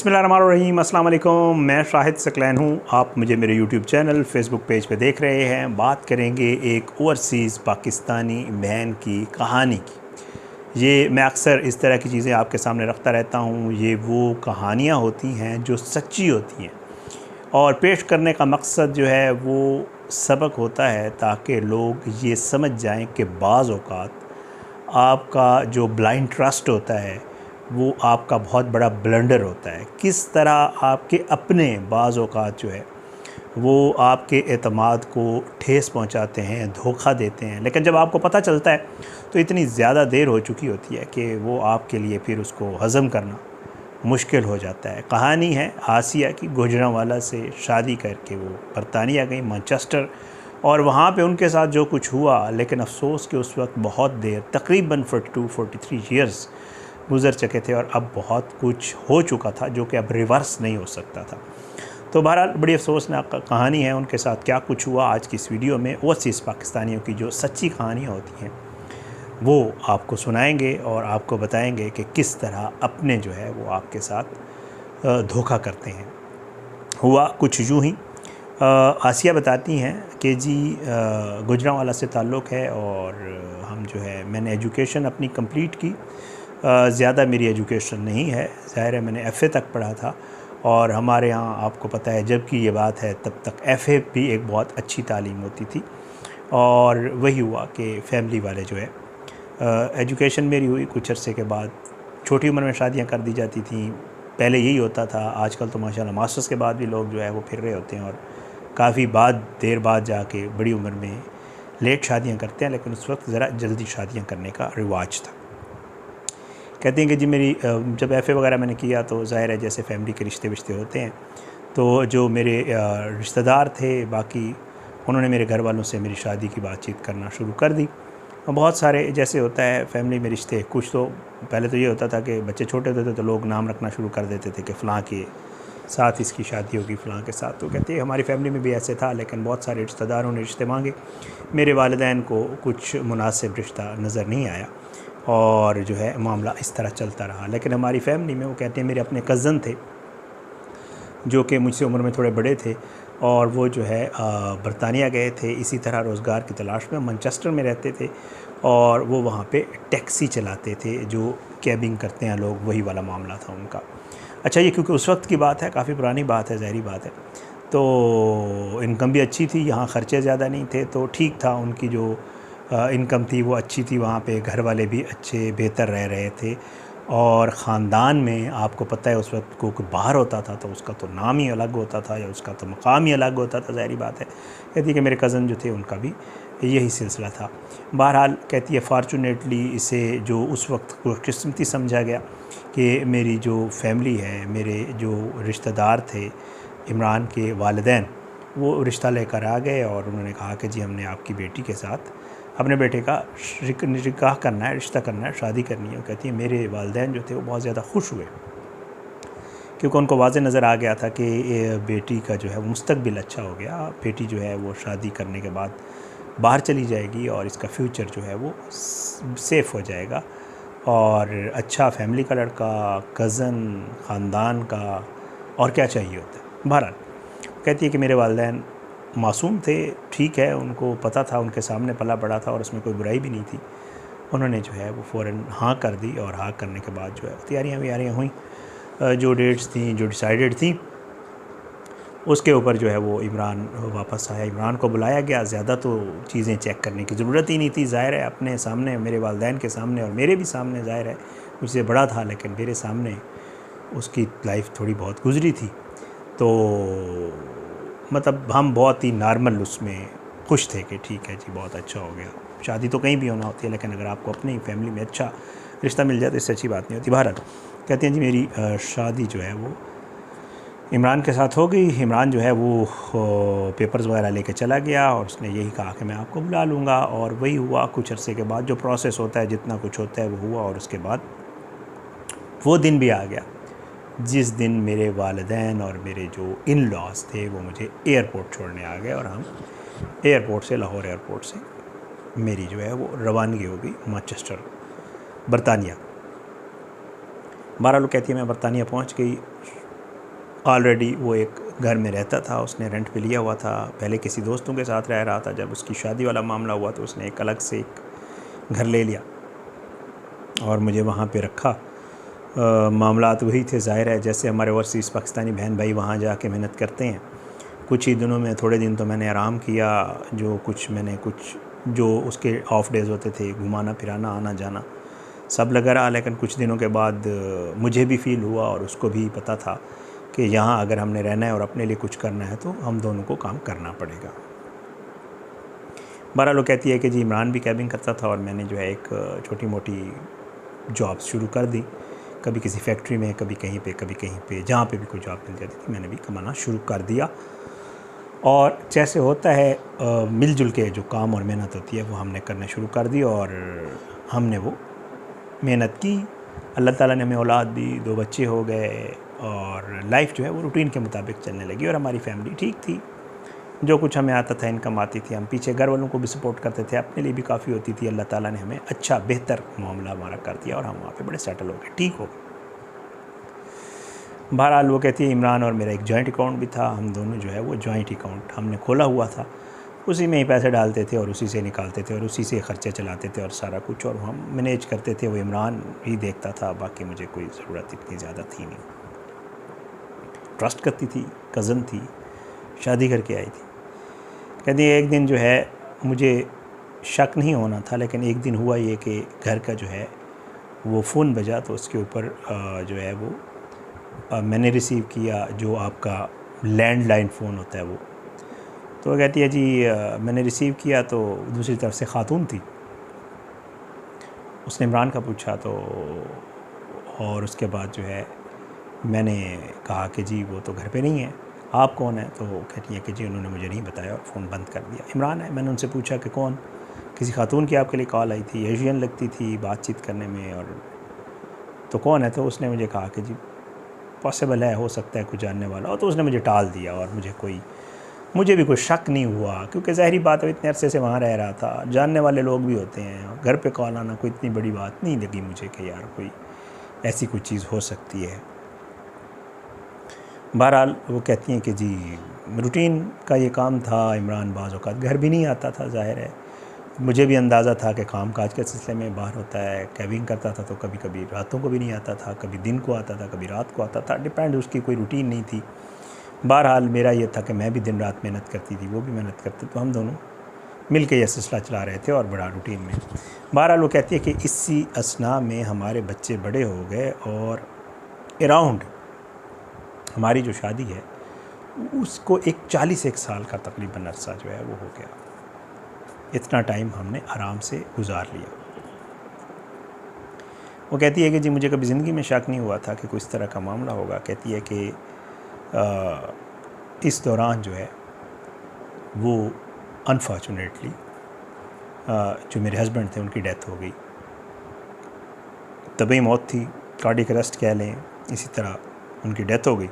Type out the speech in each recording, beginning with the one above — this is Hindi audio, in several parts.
बिस्मिल्लाहिर्रहमानिर्रहीम, अस्सलाम वालेकुम। मैं शाहिद सकलैन हूँ। आप मुझे मेरे यूट्यूब चैनल फेसबुक पेज पे देख रहे हैं। बात करेंगे एक ओवरसीज़ पाकिस्तानी बहन की कहानी की। ये मैं अक्सर इस तरह की चीज़ें आपके सामने रखता रहता हूँ। ये वो कहानियाँ होती हैं जो सच्ची होती हैं और पेश करने का मकसद जो है वो सबक होता है ताकि लोग ये समझ जाएँ कि बाज़ औक़ात आपका जो ब्लाइंड ट्रस्ट होता है वो आपका बहुत बड़ा ब्लंडर होता है। किस तरह आपके अपने बाज़ औक़ात जो है वो आपके एतमाद को ठेस पहुंचाते हैं, धोखा देते हैं, लेकिन जब आपको पता चलता है तो इतनी ज़्यादा देर हो चुकी होती है कि वो आपके लिए फिर उसको हज़म करना मुश्किल हो जाता है। कहानी है आसिया की। गुजरांवाला से शादी करके वो बरतानिया गई, मैनचेस्टर, और वहाँ पे उनके साथ जो कुछ हुआ, लेकिन अफसोस कि उस वक्त बहुत देर, तकरीबन 42-43 ईयर्स गुज़र चुके थे और अब बहुत कुछ हो चुका था जो कि अब रिवर्स नहीं हो सकता था। तो बहरहाल बड़ी अफसोसनाक कहानी है उनके साथ क्या कुछ हुआ। आज की इस वीडियो में ओवरसीज़ पाकिस्तानियों की जो सच्ची कहानियाँ होती हैं वो आपको सुनाएंगे और आपको बताएंगे कि किस तरह अपने जो है वो आपके साथ धोखा करते हैं। हुआ कुछ यूँ ही। आसिया बताती हैं कि जी गुजरांवाला से ताल्लुक़ है और हम जो है मैंने एजुकेशन अपनी कंप्लीट की। ज़्यादा मेरी एजुकेशन नहीं है, ज़ाहिर है मैंने एफ़ए तक पढ़ा था और हमारे यहाँ आपको पता है जब की ये बात है तब तक एफ़ए भी एक बहुत अच्छी तालीम होती थी। और वही हुआ कि फ़ैमिली वाले जो है एजुकेशन मेरी हुई, कुछ अरसे के बाद छोटी उम्र में शादियाँ कर दी जाती थी। पहले यही होता था, आजकल तो माशाल्लाह मास्टर्स के बाद भी लोग जो है वो फिर रहे होते हैं और काफ़ी देर बाद जाके बड़ी उम्र में लेट शादियाँ करते हैं, लेकिन उस वक्त ज़रा जल्दी शादियाँ करने का रिवाज था। कहती हैं कि जी मेरी जब एफ़ए वगैरह मैंने किया तो ज़ाहिर है जैसे फ़ैमिली के रिश्ते विश्ते होते हैं, तो जो मेरे रिश्तेदार थे बाकी, उन्होंने मेरे घर वालों से मेरी शादी की बातचीत करना शुरू कर दी। बहुत सारे जैसे होता है फ़ैमिली में रिश्ते, कुछ तो पहले तो ये होता था कि बच्चे छोटे होते थे तो लोग नाम रखना शुरू कर देते थे कि फ़लाँ के साथ इसकी शादी होगी, फ़लाँ के साथ। तो कहते हैं हमारी फ़ैमिली में भी ऐसे था, लेकिन बहुत सारे रिश्तेदारों ने रिश्ते मांगे। मेरे वालिदैन को कुछ मुनासिब रिश्ता नज़र नहीं आया और जो है मामला इस तरह चलता रहा। लेकिन हमारी फ़ैमिली में, वो कहते हैं मेरे अपने कज़न थे जो कि मुझसे उम्र में थोड़े बड़े थे और वो जो है बरतानिया गए थे इसी तरह रोज़गार की तलाश में। मैनचेस्टर में रहते थे और वो वहाँ पे टैक्सी चलाते थे, जो कैबिंग करते हैं लोग, वही वाला मामला था उनका। अच्छा, ये क्योंकि उस वक्त की बात है, काफ़ी पुरानी बात है, ज़ाहिरी बात है, तो इनकम भी अच्छी थी, यहाँ ख़र्चे ज़्यादा नहीं थे, तो ठीक था। उनकी जो इनकम थी वो अच्छी थी, वहाँ पे घर वाले भी अच्छे बेहतर रह रहे थे और ख़ानदान में आपको पता है उस वक्त को बाहर होता था तो उसका तो नाम ही अलग होता था या उसका तो मकाम ही अलग होता था, ज़ाहिरी बात है। कहती है कि मेरे कज़न जो थे उनका भी यही सिलसिला था। बहरहाल कहती है फ़ॉर्चुनेटली इसे जो उस वक्त खुशकिस्मती समझा गया कि मेरी जो फैमिली है, मेरे जो रिश्तेदार थे, इमरान के वालिदैन, वो रिश्ता लेकर आ गए और उन्होंने कहा कि जी हमने आपकी बेटी के साथ अपने बेटे का निकाह करना है, रिश्ता करना है, शादी करनी है। कहती है मेरे वालिदैन जो थे वो बहुत ज़्यादा खुश हुए क्योंकि उनको वाज़े नज़र आ गया था कि बेटी का जो है वो मुस्तकबिल अच्छा हो गया। बेटी जो है वो शादी करने के बाद बाहर चली जाएगी और इसका फ्यूचर जो है वो सेफ़ हो जाएगा और अच्छा फैमिली का लड़का, कज़न, ख़ानदान का, और क्या चाहिए होता है। बहरहाल कहती है कि मेरे वालिदैन मासूम थे, ठीक है, उनको पता था, उनके सामने पला बड़ा था और उसमें कोई बुराई भी नहीं थी। उन्होंने जो है वो फ़ौरन हाँ कर दी और हाँ करने के बाद जो है तैयारियाँ व्यारियाँ हुई, जो डेट्स थी, जो डिसाइडेड थी, उसके ऊपर जो है वो इमरान वापस आया। इमरान को बुलाया गया। ज़्यादा तो चीज़ें चेक करने की ज़रूरत ही नहीं थी, ज़ाहिर है अपने सामने, मेरे वालिदैन के सामने और मेरे भी सामने, ज़ाहिर है मुझसे बड़ा था लेकिन मेरे सामने उसकी लाइफ थोड़ी बहुत गुजरी थी। तो मतलब हम बहुत ही नॉर्मल उसमें खुश थे कि ठीक है जी बहुत अच्छा हो गया। शादी तो कहीं भी होना होती है, लेकिन अगर आपको अपनी फैमिली में अच्छा रिश्ता मिल जाए तो इससे अच्छी बात नहीं होती। बहरहाल कहते हैं जी मेरी शादी जो है वो इमरान के साथ हो गई। इमरान जो है वो पेपर्स वगैरह लेके चला गया और उसने यही कहा कि मैं आपको बुला लूँगा, और वही हुआ। कुछ अरसे के बाद जो प्रोसेस होता है, जितना कुछ होता है वो हुआ और उसके बाद वो दिन भी आ गया जिस दिन मेरे वालिदैन और मेरे जो इन लॉज थे वो मुझे एयरपोर्ट छोड़ने आ गए और हम एयरपोर्ट से, लाहौर एयरपोर्ट से मेरी जो है वो रवानगी हो गई मैनचेस्टर, बरतानिया। 12 लोग कहती है मैं बरतानिया पहुंच गई। ऑलरेडी वो एक घर में रहता था, उसने रेंट पे लिया हुआ था। पहले किसी दोस्तों के साथ रह रहा था, जब उसकी शादी वाला मामला हुआ तो उसने एक अलग से एक घर ले लिया और मुझे वहाँ पे रखा। मामलात वही थे, ज़ाहिर है जैसे हमारे ओवरसीज़ पाकिस्तानी बहन भाई वहाँ जाके मेहनत करते हैं। कुछ ही दिनों में, थोड़े दिन तो मैंने आराम किया, जो उसके ऑफ डेज़ होते थे, घुमाना फिराना आना जाना सब लगा रहा। लेकिन कुछ दिनों के बाद मुझे भी फ़ील हुआ और उसको भी पता था कि यहाँ अगर हमने रहना है और अपने लिए कुछ करना है तो हम दोनों को काम करना पड़ेगा। बहरहाल वो कहती है कि जी इमरान भी कैबिंग करता था और मैंने जो है एक छोटी मोटी जॉब्स शुरू कर दी, कभी किसी फैक्ट्री में, कभी कहीं पे, जहाँ पे भी कोई जॉब मिल जाती थी मैंने भी कमाना शुरू कर दिया। और जैसे होता है मिलजुल के जो काम और मेहनत होती है वो हमने करने शुरू कर दी और हमने वो मेहनत की। अल्लाह ताला ने हमें औलाद दी, 2 बच्चे हो गए और लाइफ जो है वो रूटीन के मुताबिक चलने लगी और हमारी फैमिली ठीक थी। जो कुछ हमें आता था, इनकम आती थी, हम पीछे घर वालों को भी सपोर्ट करते थे, अपने लिए भी काफ़ी होती थी। अल्लाह ताला ने हमें अच्छा बेहतर मामला हमारा कर दिया और हम वहाँ पे बड़े सेटल हो गए, ठीक हो गए। बहरहाल वो कहती है इमरान और मेरा एक जॉइंट अकाउंट भी था, हम दोनों जो है वो जॉइंट अकाउंट हमने खोला हुआ था, उसी में ही पैसे डालते थे और उसी से निकालते थे और उसी से ख़र्चे चलाते थे और सारा कुछ, और हम मैनेज करते थे। वो इमरान ही देखता था, बाकी मुझे कोई ज़रूरत इतनी ज़्यादा थी नहीं। ट्रस्ट करती थी, कज़न थी, शादी करके आई थी। कहती है एक दिन जो है मुझे शक नहीं होना था, लेकिन एक दिन हुआ ये कि घर का जो है वो फ़ोन बजा तो उसके ऊपर जो है वो मैंने रिसीव किया जो आपका लैंडलाइन फ़ोन होता है वो। तो कहती है जी मैंने रिसीव किया तो दूसरी तरफ से ख़ातून थी। उसने इमरान का पूछा तो, और उसके बाद जो है मैंने कहा कि जी वो तो घर पे नहीं है, आप कौन है? तो कहती है कि जी उन्होंने मुझे नहीं बताया और फ़ोन बंद कर दिया। इमरान है। मैंने उनसे पूछा कि कौन? किसी खातून की आपके लिए कॉल आई थी, एशियन लगती थी बातचीत करने में, और तो कौन है? तो उसने मुझे कहा कि जी पॉसिबल है, हो सकता है कुछ जानने वाला हो। तो उसने मुझे टाल दिया और मुझे भी कोई शक नहीं हुआ, क्योंकि ज़ाहिरी बात है इतने अरसे से वहाँ रह रहा था, जानने वाले लोग भी होते हैं। घर पे कॉल आना कोई इतनी बड़ी बात नहीं लगी मुझे कि यार कोई ऐसी कोई चीज़ हो सकती है। बहरहाल वो कहती हैं कि जी रूटीन का ये काम था। इमरान बाज़ औक़ात घर भी नहीं आता था, ज़ाहिर है मुझे भी अंदाज़ा था कि काम काज के सिलसिले में बाहर होता है। कैबिंग करता था तो कभी कभी रातों को भी नहीं आता था, कभी दिन को आता था, कभी रात को आता था, डिपेंड, उसकी कोई रूटीन नहीं थी। बहरहाल मेरा ये था कि मैं भी दिन रात मेहनत करती थी, वो भी मेहनत करते, तो हम दोनों मिल के यह सिलसिला चला रहे थे और बड़ा रूटीन में। बहरहाल वो कहती है कि इसी असना में हमारे बच्चे बड़े हो गए और अराउंड हमारी जो शादी है उसको एक 41 साल का तकरीबन अरसा जो है वो हो गया। इतना टाइम हमने आराम से गुजार लिया। वो कहती है कि जी मुझे कभी ज़िंदगी में शक नहीं हुआ था कि कोई इस तरह का मामला होगा। कहती है कि इस दौरान जो है वो अनफॉर्चुनेटली जो मेरे हस्बैंड थे उनकी डेथ हो गई। तबी मौत थी, कार्डियक अरेस्ट कह लें, इसी तरह उनकी डेथ हो गई।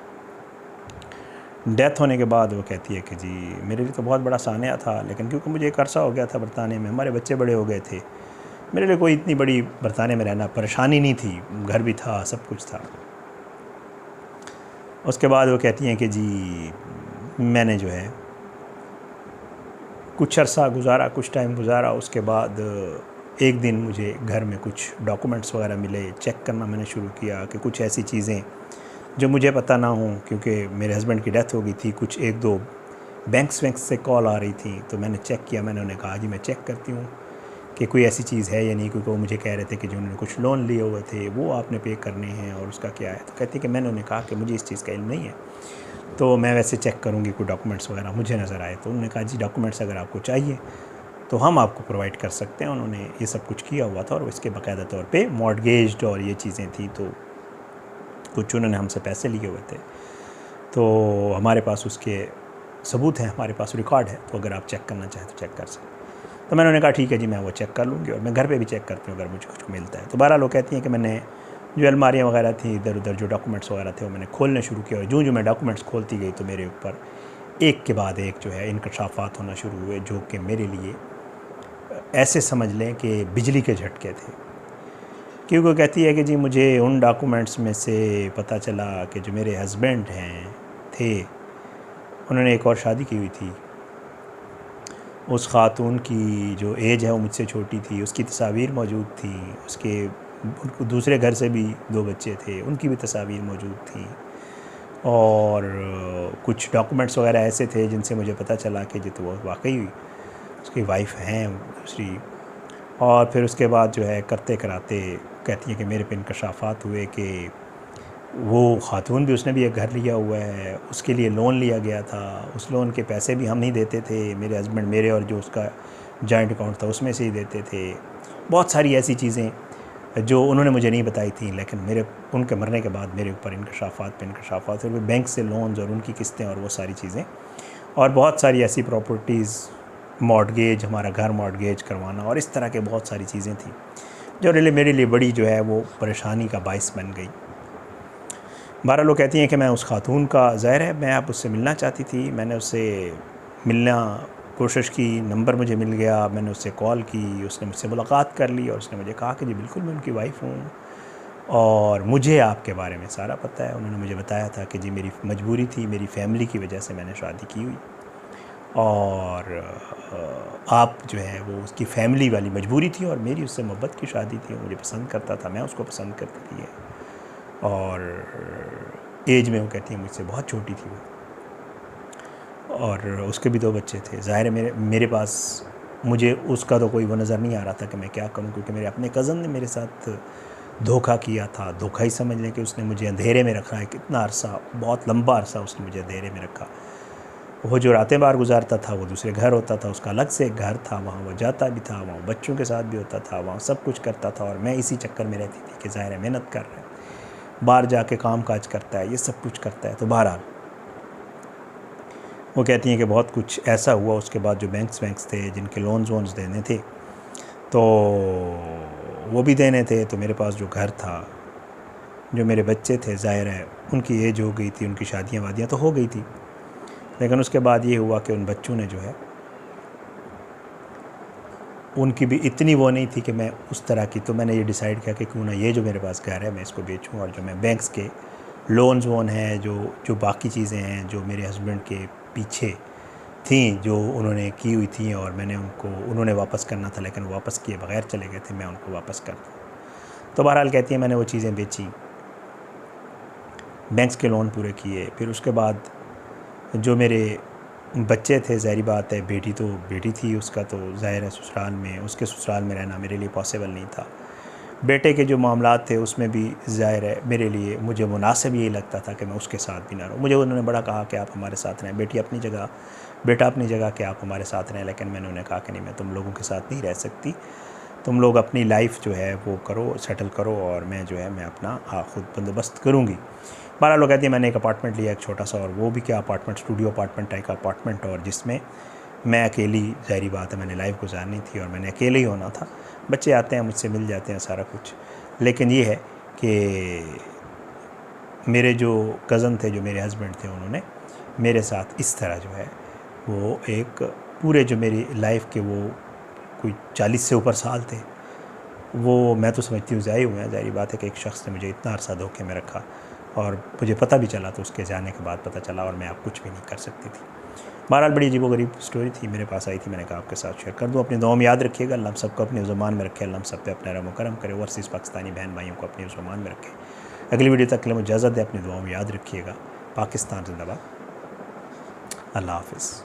डेथ होने के बाद वो कहती है कि जी मेरे लिए तो बहुत बड़ा सानिया था, लेकिन क्योंकि मुझे एक अरसा हो गया था बरतानिया में, हमारे बच्चे बड़े हो गए थे, मेरे लिए कोई इतनी बड़ी बरतानिया में रहना परेशानी नहीं थी, घर भी था, सब कुछ था। उसके बाद वो कहती हैं कि जी मैंने जो है कुछ अरसा गुजारा, कुछ टाइम गुजारा। उसके बाद एक दिन मुझे घर में कुछ डॉक्यूमेंट्स वगैरह मिले, चेक करना मैंने शुरू किया कि कुछ ऐसी चीज़ें जो मुझे पता ना हो, क्योंकि मेरे हस्बैंड की डेथ हो गई थी। कुछ 1-2 बैंक्स से कॉल आ रही थी, तो मैंने चेक किया। मैंने उन्हें कहा जी मैं चेक करती हूँ कि कोई ऐसी चीज़ है या नहीं, क्योंकि वो मुझे कह रहे थे कि जो उन्होंने कुछ लोन लिए हुए थे वो आपने पे करने हैं और उसका क्या है। तो कहती कि मैंने उन्हें कहा कि मुझे इस चीज़ का इल्म नहीं है, तो मैं वैसे चेक करूँगी, कोई डॉक्यूमेंट्स वगैरह मुझे नज़र आए। तो उन्होंने कहा जी डॉक्यूमेंट्स अगर आपको चाहिए तो हम आपको प्रोवाइड कर सकते हैं। उन्होंने ये सब कुछ किया हुआ था और इसके बाकायदा तौर पे मॉर्टगेज्ड और ये चीज़ें थी, तो कुछ उन्होंने हमसे पैसे लिए हुए थे, तो हमारे पास उसके सबूत हैं, हमारे पास रिकॉर्ड है, तो अगर आप चेक करना चाहें तो चेक कर सकते। तो मैंने उन्हें कहा ठीक है जी मैं वो चेक कर लूँगी और मैं घर पे भी चेक करती हूँ अगर मुझे कुछ मिलता है। तो बहरहाल वो कहती हैं कि मैंने जो अलमारियाँ वगैरह थी, इधर उधर जो डॉक्यूमेंट्स वगैरह थे वो मैंने खोलने शुरू किया, और जो मैं डॉक्यूमेंट्स खोलती गई तो मेरे ऊपर एक के बाद एक जो है इंकशाफात होना शुरू हुए, जो कि मेरे लिए ऐसे समझ लें कि बिजली के झटके थे। क्योंकि कहती है कि जी मुझे उन डॉक्यूमेंट्स में से पता चला कि जो मेरे हस्बैंड हैं थे उन्होंने एक और शादी की हुई थी। उस ख़ातून की जो एज है वो मुझसे छोटी थी, उसकी तस्वीर मौजूद थी, उसके दूसरे घर से भी 2 बच्चे थे, उनकी भी तस्वीर मौजूद थी। और कुछ डॉक्यूमेंट्स वगैरह ऐसे थे जिनसे मुझे पता चला कि जो तो वो वाकई उसकी वाइफ हैं दूसरी। और फिर उसके बाद जो है करते कराते कहती है कि मेरे पे इंकशाफात हुए कि वो ख़ातून भी, उसने भी एक घर लिया हुआ है, उसके लिए लोन लिया गया था, उस लोन के पैसे भी हम नहीं देते थे, मेरे हस्बैंड मेरे और जो उसका जॉइंट अकाउंट था उसमें से ही देते थे। बहुत सारी ऐसी चीज़ें जो उन्होंने मुझे नहीं बताई थी, लेकिन उनके मरने के बाद मेरे ऊपर इंकशाफात पे इंकशाफात हुए, बैंक से लोन्स और उनकी किस्तें और वो सारी चीज़ें, और बहुत सारी ऐसी प्रॉपर्टीज़, मॉर्टगेज, हमारा घर मॉर्टगेज करवाना और इस तरह के बहुत सारी चीज़ें थी जो मेरे लिए बड़ी जो है वो परेशानी का बाइस बन गई। 12 लोग कहती हैं कि मैं उस खातून का, ज़ाहिर है मैं आप उससे मिलना चाहती थी, मैंने उससे मिलना कोशिश की, नंबर मुझे मिल गया, मैंने उससे कॉल की, उसने मुझसे मुलाकात कर ली और उसने मुझे कहा कि जी बिल्कुल मैं उनकी वाइफ हूँ और मुझे आपके बारे में सारा पता है। उन्होंने मुझे बताया था कि जी मेरी मजबूरी थी, मेरी फैमिली की वजह से मैंने शादी की हुई, और आप जो है वो उसकी फैमिली वाली मजबूरी थी और मेरी उससे मोहब्बत की शादी थी, मुझे पसंद करता था, मैं उसको पसंद करती थी। और एज में वो कहती है मुझसे बहुत छोटी थी वो, और उसके भी 2 बच्चे थे। ज़ाहिर है मेरे पास, मुझे उसका तो कोई वो नज़र नहीं आ रहा था कि मैं क्या करूं, क्योंकि मेरे अपने कज़न ने मेरे साथ धोखा किया था। धोखा ही समझ लें कि उसने मुझे अंधेरे में रखा है, कितना अरसा, बहुत लंबा अरसा उसने मुझे अंधेरे में रखा। वो जो रातें बाहर गुजारता था वो दूसरे घर होता था, उसका अलग से एक घर था, वहाँ वो जाता भी था, वहाँ बच्चों के साथ भी होता था, वहाँ सब कुछ करता था, और मैं इसी चक्कर में रहती थी कि ज़ाहिर है मेहनत कर रहा है, बाहर जाके काम काज करता है, ये सब कुछ करता है। तो बहरहाल वो कहती हैं कि बहुत कुछ ऐसा हुआ उसके बाद, जो बैंक्स थे जिनके लोन्स वोन्स देने थे तो वो भी देने थे, तो मेरे पास जो घर था, जो मेरे बच्चे थे, ज़ाहिर है उनकी एज हो गई थी, उनकी शादियाँ वादियाँ तो हो गई थी, लेकिन उसके बाद ये हुआ कि उन बच्चों ने जो है, उनकी भी इतनी वो नहीं थी कि मैं उस तरह की, तो मैंने ये डिसाइड किया कि क्यों ना ये जो मेरे पास घर है मैं इसको बेचूं, और जो मैं बैंक्स के लोन्स वोन हैं, जो बाकी चीज़ें हैं जो मेरे हस्बैंड के पीछे थी, जो उन्होंने की हुई थी और उन्होंने वापस करना था, लेकिन वापस किए बगैर चले गए थे, मैं उनको वापस कर दूँ। तो बहरहाल कहती है मैंने वो चीज़ें बेची, बैंक्स के लोन पूरे किए। फिर उसके बाद जो मेरे बच्चे थे, ज़ाहिर बात है बेटी थी, उसका तो ज़ाहिर है ससुराल में, उसके ससुराल में रहना मेरे लिए पॉसिबल नहीं था। बेटे के जो मामलात थे उसमें भी ज़ाहिर है मेरे लिए, मुझे मुनासिब यही लगता था कि मैं उसके साथ भी ना रहूँ। मुझे उन्होंने बड़ा कहा कि आप हमारे साथ रहें, बेटा अपनी जगह कि आप हमारे साथ रहें, लेकिन मैंने उन्हें कहा कि नहीं, मैं तुम लोगों के साथ नहीं रह सकती, तुम लोग अपनी लाइफ जो है वो करो, सेटल करो, और मैं जो है मैं अपना ख़ुद बंदोबस्त करूँगी। 12 लोग कहती है मैंने एक अपार्टमेंट लिया, एक छोटा सा, और वो भी क्या अपार्टमेंट, स्टूडियो अपार्टमेंट टाइप का अपार्टमेंट, और जिसमें मैं अकेली, ज़ाहिर बात है मैंने लाइफ गुजारनी थी और मैंने अकेले ही होना था। बच्चे आते हैं मुझसे मिल जाते हैं सारा कुछ, लेकिन ये है कि मेरे जो कज़न थे, जो मेरे हस्बैंड थे, उन्होंने मेरे साथ इस तरह जो है वो एक पूरे जो मेरी लाइफ के वो कोई 40 से ऊपर साल थे, वो मैं तो समझती हूँ ज़ाया हुए हैं। ज़ाहिर बात है कि एक शख्स ने मुझे इतना अरसा धोखे में रखा, और मुझे पता भी चला तो उसके जाने के बाद पता चला, और मैं अब कुछ भी नहीं कर सकती थी। बहरहाल बड़ी अजीबोगरीब स्टोरी थी, मेरे पास आई थी, मैंने कहा आपके साथ शेयर कर दूँ। अपनी दुआ में याद रखिएगा, अल्लाह सबको अपनी ज़ुबान में रखे, अल्लाह सब पे अपना रहम करम करे, ओवरसीज़ पाकिस्तानी बहन भाइयों को अपनी ज़ुबान में रखे। अगली वीडियो तक के लिए मुझे इजाज़त दें, अपनी दुआओं में याद रखिएगा। पाकिस्तान जिंदाबाद, अल्लाह हाफ़िज़।